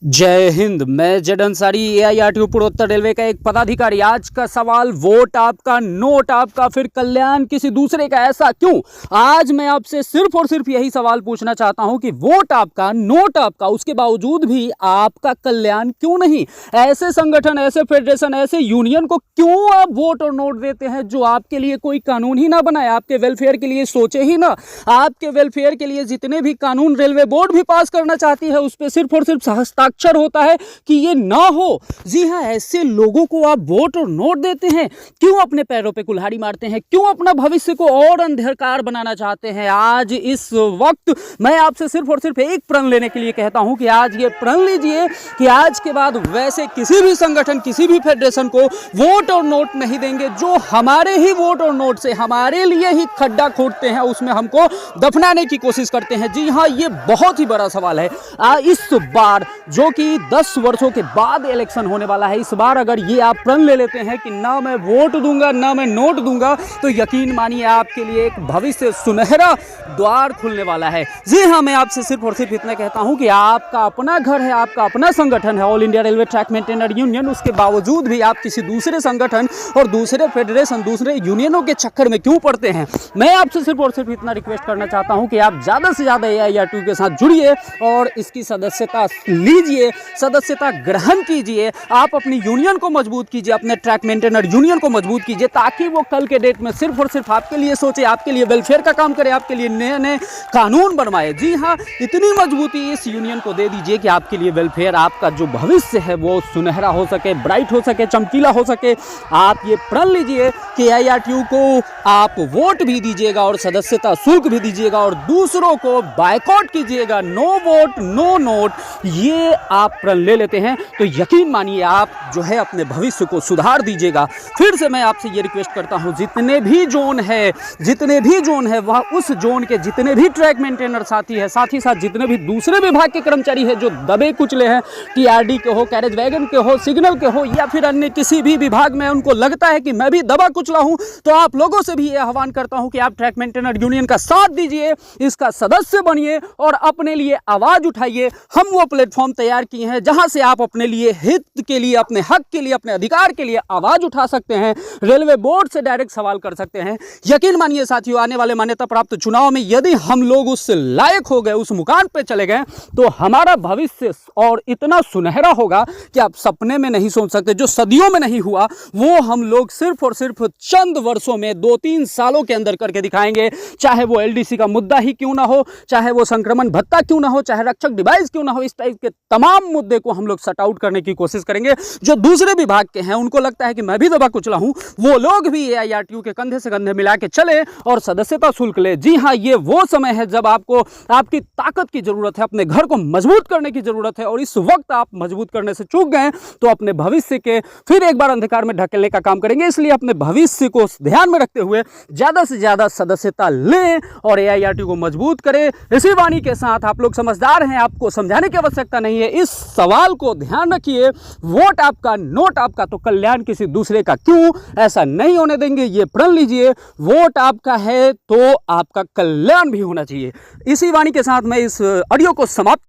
जय हिंद। मैं Z Ansari, AIRTU पूर्वोत्तर रेलवे का एक पदाधिकारी। आज का सवाल, वोट आपका, नोट आपका, फिर कल्याण किसी दूसरे का, ऐसा क्यों? आज मैं आपसे सिर्फ और सिर्फ यही सवाल पूछना चाहता हूं कि वोट आपका, नोट आपका, उसके बावजूद भी आपका कल्याण क्यों नहीं? ऐसे संगठन, ऐसे फेडरेशन, ऐसे यूनियन को क्यों आप वोट और नोट देते हैं जो आपके लिए कोई कानून ही ना बनाए, आपके वेलफेयर के लिए सोचे ही ना? आपके वेलफेयर के लिए जितने भी कानून रेलवे बोर्ड भी पास करना चाहती है उस पर सिर्फ और सिर्फ हस्ताक्षर होता है कि ये ना हो। जी हां, ऐसे लोगों को आप वोट और नोट देते हैं। क्यों अपने पैरों पे कुल्हाड़ी मारते हैं? क्यों अपना भविष्य को और अंधकार बनाना चाहते हैं? आज इस वक्त मैं आपसे सिर्फ और सिर्फ एक प्रण लेने के लिए कहता हूं कि आज ये प्रण लीजिए कि आज के बाद वैसे किसी भी संगठन, किसी भी फेडरेशन को वोट और नोट नहीं देंगे जो हमारे ही वोट और नोट से हमारे लिए ही खड्डा खोदते हैं, उसमें हमको दफनाने की कोशिश करते हैं। जी हां, ये बहुत ही बड़ा सवाल है। इस बार जो कि 10 वर्षों के बाद इलेक्शन होने वाला है, इस बार अगर ये आप प्रण ले लेते हैं कि ना मैं वोट दूंगा, ना मैं नोट दूंगा, तो यकीन मानिए आपके लिए एक भविष्य सुनहरा द्वार खुलने वाला है। जी हां, मैं आपसे सिर्फ और सिर्फ इतना कहता हूं कि आपका अपना घर है, आपका अपना संगठन है, all India railway track maintainer union. उसके बावजूद भी आप किसी दूसरे संगठन और दूसरे फेडरेशन, दूसरे यूनियनों के चक्कर में क्यों पड़ते हैं? मैं आपसे सिर्फ और सिर्फ इतना रिक्वेस्ट करना चाहता हूं कि आप ज्यादा से ज्यादा AIRTU के साथ जुड़िए और इसकी सदस्यता लीजिए, सदस्यता ग्रहण कीजिए। आप अपनी यूनियन को मजबूत कीजिए, अपने ट्रैक मेंटेनर यूनियन को मजबूत कीजिए, ताकि वो कल के डेट में सिर्फ और सिर्फ आपके लिए सोचे, आपके लिए वेलफेयर का काम करे, आपके लिए नए नए कानून बनवाए। जी हाँ, इतनी मजबूती इस यूनियन को दे दीजिए कि आपके लिए वेलफेयर, आपका जो भविष्य है वो सुनहरा हो सके, ब्राइट हो सके, चमकीला हो सके। आप ये प्रण लीजिए कि AIRTU को आप वोट भी दीजिएगा और सदस्यता शुल्क भी दीजिएगा और दूसरों को बायकॉट कीजिएगा। नो वोट, नो नोट, ये आप प्रण ले लेते हैं तो यकीन मानिए आप जो है अपने भविष्य को सुधार दीजिएगा। फिर से मैं आपसे ये रिक्वेस्ट करता हूं, जितने भी जोन है वह उस जोन के जितने भी ट्रैक मेंटेनर साथी है, साथ ही साथ जितने भी दूसरे विभाग के कर्मचारी है जो दबे कुचले हैं, TRD के हो, कैरेज वैगन के हो, सिग्नल के हो, या फिर अन्य किसी भी विभाग में उनको लगता है कि मैं भी दबा कुचला हूं, तो आप लोगों से भी ये आह्वान करता हूं कि आप ट्रैक मेंटेनर यूनियन का साथ दीजिए, इसका सदस्य बनिए और अपने लिए आवाज उठाइए। हम वो प्लेटफॉर्म तैयार किए हैं जहां से आप अपने लिए, हित के लिए, अपने हक के लिए, अपने अधिकार के लिए आवाज उठा सकते हैं, रेलवे बोर्ड से डायरेक्ट सवाल कर सकते हैं। यकीन मानिए साथियों, आने वाले मान्यता प्राप्त चुनाव में यदि हम लोग उस लायक हो गए, उस मुकाम पे चले गए, तो हमारा भविष्य और इतना सुनहरा होगा कि आप सपने में नहीं सोच सकते। जो सदियों में नहीं हुआ वो हम लोग सिर्फ और सिर्फ चंद वर्षों में, 2-3 सालों के अंदर करके दिखाएंगे। चाहे वो LDC का मुद्दा ही क्यों ना हो, चाहे वो संक्रमण भत्ता क्यों ना हो, चाहे रक्षक डिवाइस क्यों ना हो, इस टाइप के तमाम मुद्दे को हम लोग सट आउट करने की कोशिश करेंगे। जो दूसरे विभाग के हैं उनको लगता है कि मैं भी दबा कुचला हूं, वो लोग भी AIRTU के कंधे से कंधे मिला के चले और सदस्यता शुल्क ले। जी हां, ये वो समय है जब आपको आपकी ताकत की जरूरत है, अपने घर को मजबूत करने की जरूरत है, और इस वक्त आप मजबूत करने से चूक गए तो अपने भविष्य के फिर एक बार अंधकार में ढकेलने का काम करेंगे। इसलिए अपने भविष्य को ध्यान में रखते हुए ज्यादा से ज्यादा सदस्यता लें और AIRTU को मजबूत करें। इसी वाणी के साथ, आप लोग समझदार हैं, आपको समझाने की आवश्यकता नहीं है। इस सवाल को ध्यान रखिए, वोट आपका, नोट आपका, तो कल्याण किसी दूसरे का क्यों? ऐसा नहीं होने देंगे। ये प्रण लीजिए, वोट आपका है तो आपका कल्याण भी होना चाहिए। इसी वाणी के साथ मैं इस ऑडियो को समाप्त